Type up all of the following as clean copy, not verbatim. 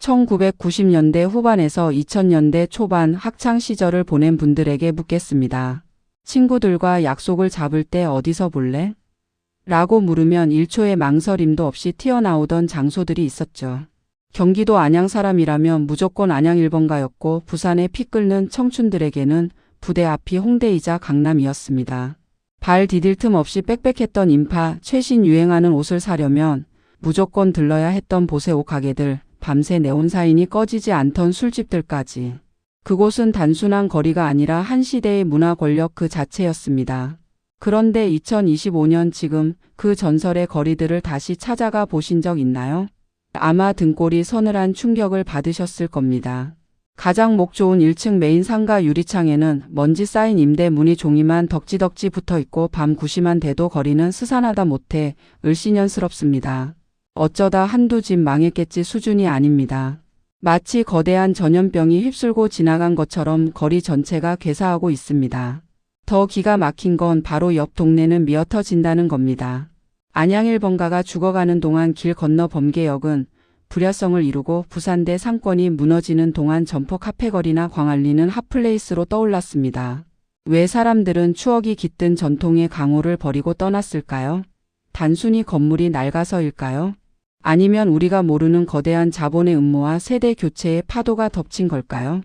1990년대 후반에서 2000년대 초반 학창 시절을 보낸 분들에게 묻겠습니다. 친구들과 약속을 잡을 때 어디서 볼래? 라고 물으면 1초의 망설임도 없이 튀어나오던 장소들이 있었죠. 경기도 안양 사람이라면 무조건 안양 1번가였고 부산에 피 끓는 청춘들에게는 부대 앞이 홍대이자 강남이었습니다. 발 디딜 틈 없이 빽빽했던 인파, 최신 유행하는 옷을 사려면 무조건 들러야 했던 보세옷 가게들, 밤새 네온사인이 꺼지지 않던 술집들까지. 그곳은 단순한 거리가 아니라 한 시대의 문화 권력 그 자체였습니다. 그런데 2025년 지금 그 전설의 거리들을 다시 찾아가 보신 적 있나요? 아마 등골이 서늘한 충격을 받으셨을 겁니다. 가장 목 좋은 1층 메인 상가 유리창에는 먼지 쌓인 임대 문의 종이만 덕지덕지 붙어있고 밤 9시만 돼도 거리는 스산하다 못해 을씨년스럽습니다. 어쩌다 한두 집 망했겠지 수준이 아닙니다. 마치 거대한 전염병이 휩쓸고 지나간 것처럼 거리 전체가 괴사하고 있습니다. 더 기가 막힌 건 바로 옆 동네는 미어터진다는 겁니다. 안양 1번가가 죽어가는 동안 길 건너 범계역은 불야성을 이루고 부산대 상권이 무너지는 동안 점포 카페거리나 광안리는 핫플레이스로 떠올랐습니다. 왜 사람들은 추억이 깃든 전통의 강호를 버리고 떠났을까요? 단순히 건물이 낡아서일까요? 아니면 우리가 모르는 거대한 자본의 음모와 세대 교체의 파도가 덮친 걸까요?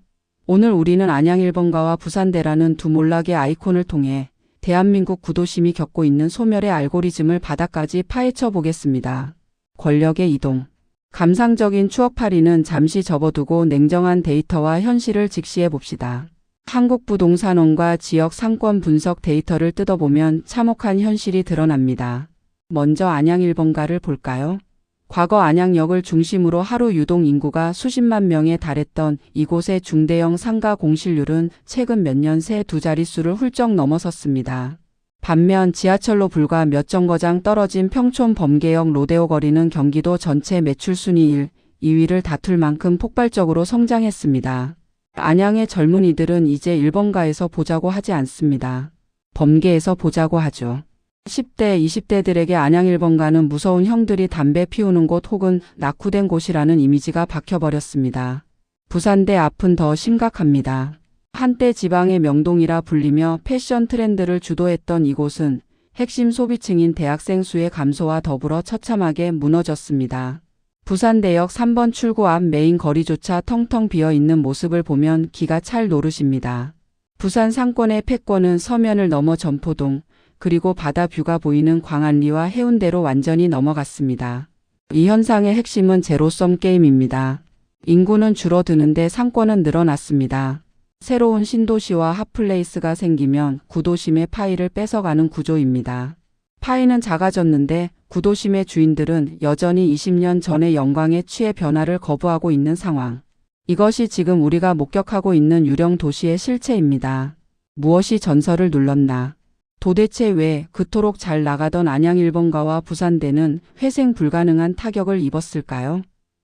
오늘 우리는 안양 1번가와 부산대라는 두 몰락의 아이콘을 통해 대한민국 구도심이 겪고 있는 소멸의 알고리즘을 바닥까지 파헤쳐 보겠습니다. 권력의 이동. 감상적인 추억팔이는 잠시 접어두고 냉정한 데이터와 현실을 직시해 봅시다. 한국부동산원과 지역 상권 분석 데이터를 뜯어보면 참혹한 현실이 드러납니다. 먼저 안양 1번가를 볼까요? 과거 안양역을 중심으로 하루 유동 인구가 수십만 명에 달했던 이곳의 중대형 상가 공실률은 최근 몇 년 새 두 자릿수를 훌쩍 넘어섰습니다. 반면 지하철로 불과 몇 정거장 떨어진 평촌 범계역 로데오 거리는 경기도 전체 매출 순위 1, 2위를 다툴 만큼 폭발적으로 성장했습니다. 안양의 젊은이들은 이제 1번가에서 보자고 하지 않습니다. 범계에서 보자고 하죠. 10대, 20대들에게 안양 1번가는 무서운 형들이 담배 피우는 곳 혹은 낙후된 곳이라는 이미지가 박혀버렸습니다. 부산대 앞은 더 심각합니다. 한때 지방의 명동이라 불리며 패션 트렌드를 주도했던 이곳은 핵심 소비층인 대학생 수의 감소와 더불어 처참하게 무너졌습니다. 부산대역 3번 출구 앞 메인 거리조차 텅텅 비어있는 모습을 보면 기가 찰 노릇입니다. 부산 상권의 패권은 서면을 넘어 점포동, 그리고 바다 뷰가 보이는 광안리와 해운대로 완전히 넘어갔습니다. 이 현상의 핵심은 제로섬 게임입니다. 인구는 줄어드는데 상권은 늘어났습니다. 새로운 신도시와 핫플레이스가 생기면 구도심의 파이를 뺏어가는 구조입니다. 파이는 작아졌는데 구도심의 주인들은 여전히 20년 전의 영광에 취해 변화를 거부하고 있는 상황. 이것이 지금 우리가 목격하고 있는 유령 도시의 실체입니다. 무엇이 전설을 눌렀나? 도대체 왜 그토록 잘 나가던 안양 1번가와 부산대는 회생 불가능한 타격을 입었을까요?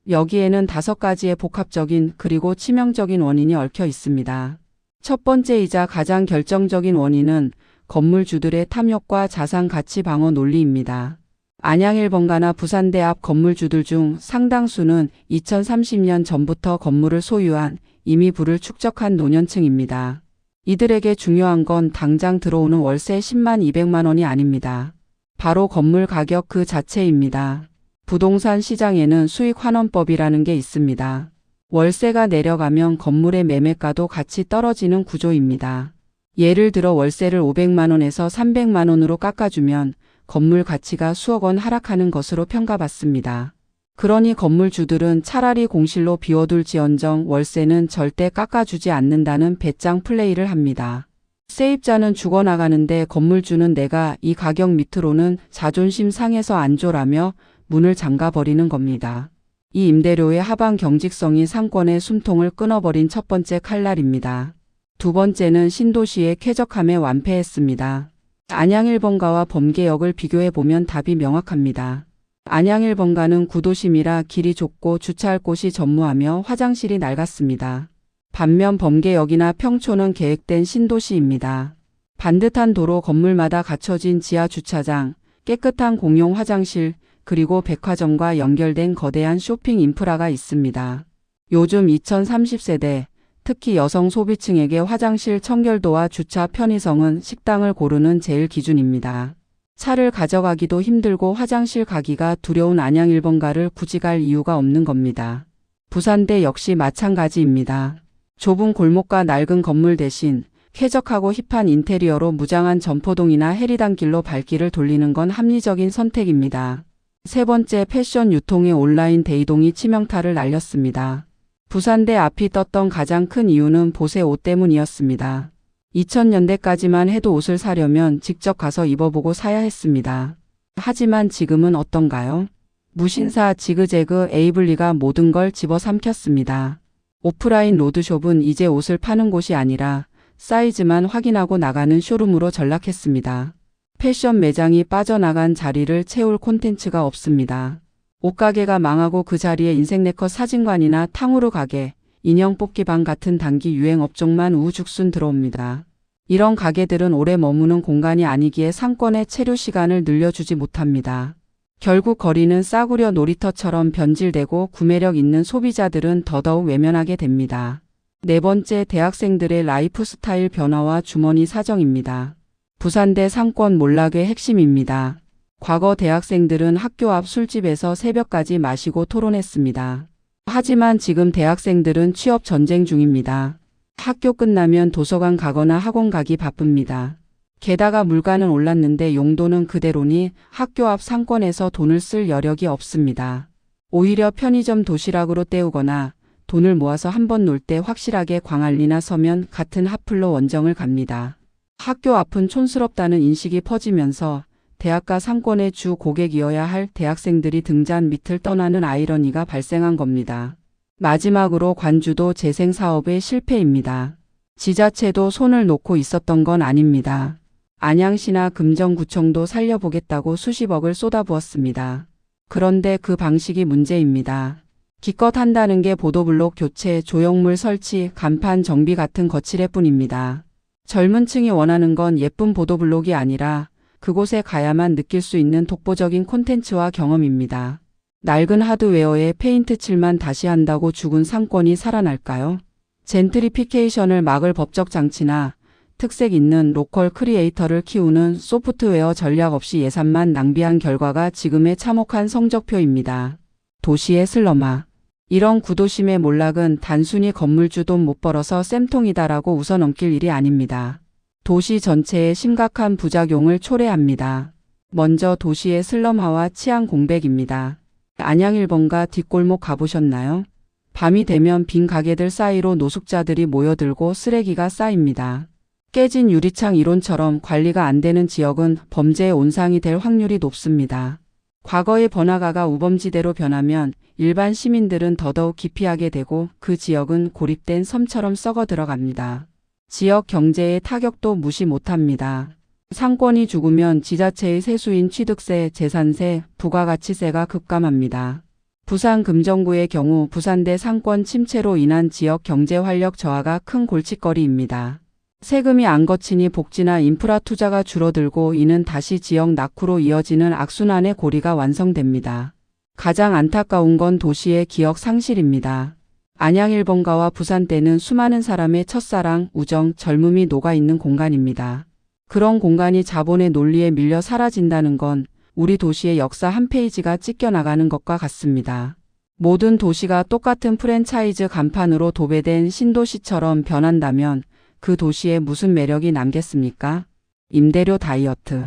여기에는 5가지의 복합적인 그리고 치명적인 원인이 얽혀 있습니다. 첫 번째이자 가장 결정적인 원인은 건물주들의 탐욕과 자산 가치 방어 논리입니다. 안양 1번가나 부산대 앞 건물주들 중 상당수는 2030년 전부터 건물을 소유한 이미 부를 축적한 노년층입니다. 이들에게 중요한 건 당장 들어오는 월세 10만 200만 원이 아닙니다. 바로 건물 가격 그 자체입니다. 부동산 시장에는 수익 환원법이라는 게 있습니다. 월세가 내려가면 건물의 매매가도 같이 떨어지는 구조입니다. 예를 들어 월세를 500만 원에서 300만 원으로 깎아주면 건물 가치가 수억 원 하락하는 것으로 평가받습니다. 그러니 건물주들은 차라리 공실로 비워둘지언정 월세는 절대 깎아주지 않는다는 배짱 플레이를 합니다. 세입자는 죽어나가는데 건물주는 내가 이 가격 밑으로는 자존심 상해서 안 줘라며 문을 잠가버리는 겁니다. 이 임대료의 하방 경직성이 상권의 숨통을 끊어버린 첫 번째 칼날입니다. 두 번째는 신도시의 쾌적함에 완패했습니다. 안양 1번가와 범계역을 비교해보면 답이 명확합니다. 안양 1번가는 구도심이라 길이 좁고 주차할 곳이 전무하며 화장실이 낡았습니다. 반면 범계역이나 평촌은 계획된 신도시입니다. 반듯한 도로 건물마다 갖춰진 지하 주차장, 깨끗한 공용 화장실, 그리고 백화점과 연결된 거대한 쇼핑 인프라가 있습니다. 요즘 2030세대, 특히 여성 소비층에게 화장실 청결도와 주차 편의성은 식당을 고르는 제일 기준입니다. 차를 가져가기도 힘들고 화장실 가기가 두려운 안양 1번가를 굳이 갈 이유가 없는 겁니다. 부산대 역시 마찬가지입니다. 좁은 골목과 낡은 건물 대신 쾌적하고 힙한 인테리어로 무장한 점포동이나 해리단길로 발길을 돌리는 건 합리적인 선택입니다. 세 번째, 패션 유통의 온라인 대이동이 치명타를 날렸습니다. 부산대 앞이 떴던 가장 큰 이유는 보세 옷 때문이었습니다. 2000년대까지만 해도 옷을 사려면 직접 가서 입어보고 사야 했습니다. 하지만 지금은 어떤가요? 무신사, 지그재그, 에이블리가 모든 걸 집어삼켰습니다. 오프라인 로드숍은 이제 옷을 파는 곳이 아니라 사이즈만 확인하고 나가는 쇼룸으로 전락했습니다. 패션 매장이 빠져나간 자리를 채울 콘텐츠가 없습니다. 옷가게가 망하고 그 자리에 인생네컷 사진관이나 탕후루 가게, 인형 뽑기방 같은 단기 유행 업종만 우후죽순 들어옵니다. 이런 가게들은 오래 머무는 공간이 아니기에 상권의 체류 시간을 늘려주지 못합니다. 결국 거리는 싸구려 놀이터처럼 변질되고 구매력 있는 소비자들은 더더욱 외면하게 됩니다. 네 번째, 대학생들의 라이프 스타일 변화와 주머니 사정입니다. 부산대 상권 몰락의 핵심입니다. 과거 대학생들은 학교 앞 술집에서 새벽까지 마시고 토론했습니다. 하지만 지금 대학생들은 취업 전쟁 중입니다. 학교 끝나면 도서관 가거나 학원 가기 바쁩니다. 게다가 물가는 올랐는데 용도는 그대로니 학교 앞 상권에서 돈을 쓸 여력이 없습니다. 오히려 편의점 도시락으로 때우거나 돈을 모아서 한번 놀 때 확실하게 광안리나 서면 같은 핫플로 원정을 갑니다. 학교 앞은 촌스럽다는 인식이 퍼지면서 대학가 상권의 주 고객이어야 할 대학생들이 등잔 밑을 떠나는 아이러니가 발생한 겁니다. 마지막으로 관주도 재생 사업의 실패입니다. 지자체도 손을 놓고 있었던 건 아닙니다. 안양시나 금정구청도 살려보겠다고 수십억을 쏟아부었습니다. 그런데 그 방식이 문제입니다. 기껏 한다는 게 보도블록 교체, 조형물 설치, 간판 정비 같은 거칠애 뿐입니다. 젊은 층이 원하는 건 예쁜 보도블록이 아니라 그곳에 가야만 느낄 수 있는 독보적인 콘텐츠와 경험입니다. 낡은 하드웨어에 페인트 칠만 다시 한다고 죽은 상권이 살아날까요? 젠트리피케이션을 막을 법적 장치나 특색 있는 로컬 크리에이터를 키우는 소프트웨어 전략 없이 예산만 낭비한 결과가 지금의 참혹한 성적표입니다. 도시의 슬럼화. 이런 구도심의 몰락은 단순히 건물주 돈 못 벌어서 쌤통이다라고 웃어넘길 일이 아닙니다. 도시 전체에 심각한 부작용을 초래합니다. 먼저 도시의 슬럼화와 치안 공백입니다. 안양 1번가 뒷골목 가보셨나요? 밤이 되면 빈 가게들 사이로 노숙자들이 모여들고 쓰레기가 쌓입니다. 깨진 유리창 이론처럼 관리가 안 되는 지역은 범죄의 온상이 될 확률이 높습니다. 과거의 번화가가 우범지대로 변하면 일반 시민들은 더더욱 기피하게 되고 그 지역은 고립된 섬처럼 썩어 들어갑니다. 지역 경제의 타격도 무시 못합니다. 상권이 죽으면 지자체의 세수인 취득세, 재산세, 부가가치세가 급감합니다. 부산 금정구의 경우 부산대 상권 침체로 인한 지역 경제 활력 저하가 큰 골칫거리입니다. 세금이 안 거치니 복지나 인프라 투자가 줄어들고 이는 다시 지역 낙후로 이어지는 악순환의 고리가 완성됩니다. 가장 안타까운 건 도시의 기억 상실입니다. 안양 1번가와 부산대는 수많은 사람의 첫사랑, 우정, 젊음이 녹아있는 공간입니다. 그런 공간이 자본의 논리에 밀려 사라진다는 건 우리 도시의 역사 한 페이지가 찢겨나가는 것과 같습니다. 모든 도시가 똑같은 프랜차이즈 간판으로 도배된 신도시처럼 변한다면 그 도시에 무슨 매력이 남겠습니까? 임대료 다이어트.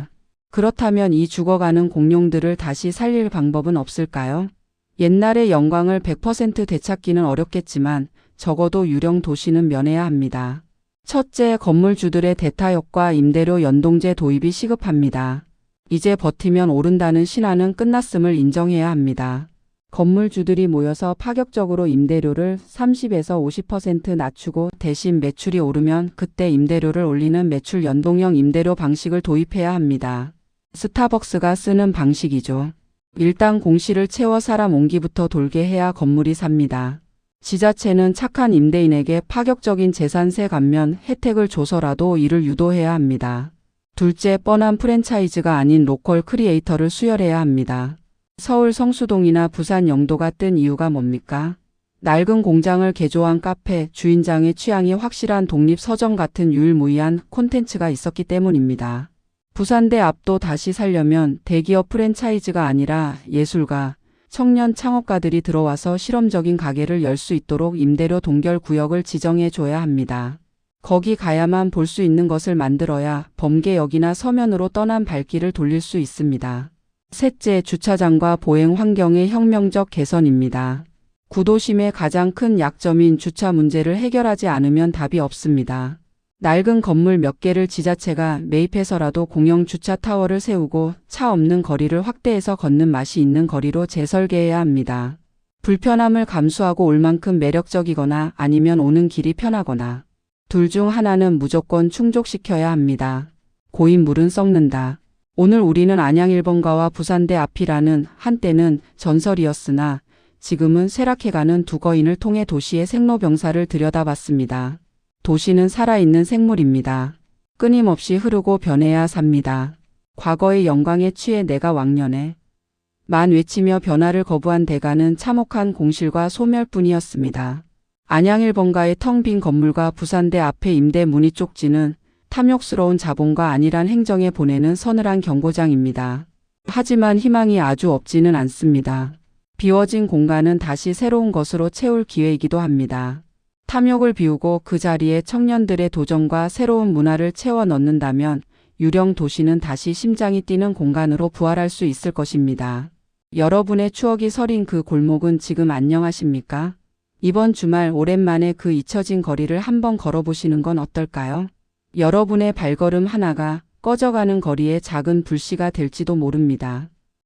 그렇다면 이 죽어가는 공룡들을 다시 살릴 방법은 없을까요? 옛날의 영광을 100% 되찾기는 어렵겠지만 적어도 유령 도시는 면해야 합니다. 첫째, 건물주들의 대타협과 임대료 연동제 도입이 시급합니다. 이제 버티면 오른다는 신화는 끝났음을 인정해야 합니다. 건물주들이 모여서 파격적으로 임대료를 30에서 50% 낮추고 대신 매출이 오르면 그때 임대료를 올리는 매출 연동형 임대료 방식을 도입해야 합니다. 스타벅스가 쓰는 방식이죠. 일단 공실을 채워 사람 온기부터 돌게 해야 건물이 삽니다. 지자체는 착한 임대인에게 파격적인 재산세 감면 혜택을 줘서라도 이를 유도해야 합니다. 둘째, 뻔한 프랜차이즈가 아닌 로컬 크리에이터를 수혈해야 합니다. 서울 성수동이나 부산 영도가 뜬 이유가 뭡니까? 낡은 공장을 개조한 카페, 주인장의 취향이 확실한 독립 서점 같은 유일무이한 콘텐츠가 있었기 때문입니다. 부산대 앞도 다시 살려면 대기업 프랜차이즈가 아니라 예술가, 청년 창업가들이 들어와서 실험적인 가게를 열 수 있도록 임대료 동결 구역을 지정해 줘야 합니다. 거기 가야만 볼 수 있는 것을 만들어야 범계역이나 서면으로 떠난 발길을 돌릴 수 있습니다. 셋째, 주차장과 보행 환경의 혁명적 개선입니다. 구도심의 가장 큰 약점인 주차 문제를 해결하지 않으면 답이 없습니다. 낡은 건물 몇 개를 지자체가 매입해서라도 공영 주차 타워를 세우고 차 없는 거리를 확대해서 걷는 맛이 있는 거리로 재설계해야 합니다. 불편함을 감수하고 올 만큼 매력적이거나 아니면 오는 길이 편하거나 둘 중 하나는 무조건 충족시켜야 합니다. 고인 물은 썩는다. 오늘 우리는 안양 1번가와 부산대 앞이라는 한때는 전설이었으나 지금은 쇠락해가는 두 거인을 통해 도시의 생로병사를 들여다봤습니다. 도시는 살아있는 생물입니다. 끊임없이 흐르고 변해야 삽니다. 과거의 영광에 취해 내가 왕년에 만 외치며 변화를 거부한 대가는 참혹한 공실과 소멸뿐이었습니다. 안양 1번가의 텅 빈 건물과 부산대 앞의 임대 문이 쪽지는 탐욕스러운 자본과 안일한 행정에 보내는 서늘한 경고장입니다. 하지만 희망이 아주 없지는 않습니다. 비워진 공간은 다시 새로운 것으로 채울 기회이기도 합니다. 탐욕을 비우고 그 자리에 청년들의 도전과 새로운 문화를 채워 넣는다면 유령 도시는 다시 심장이 뛰는 공간으로 부활할 수 있을 것입니다. 여러분의 추억이 서린 그 골목은 지금 안녕하십니까? 이번 주말 오랜만에 그 잊혀진 거리를 한번 걸어보시는 건 어떨까요? 여러분의 발걸음 하나가 꺼져가는 거리의 작은 불씨가 될지도 모릅니다.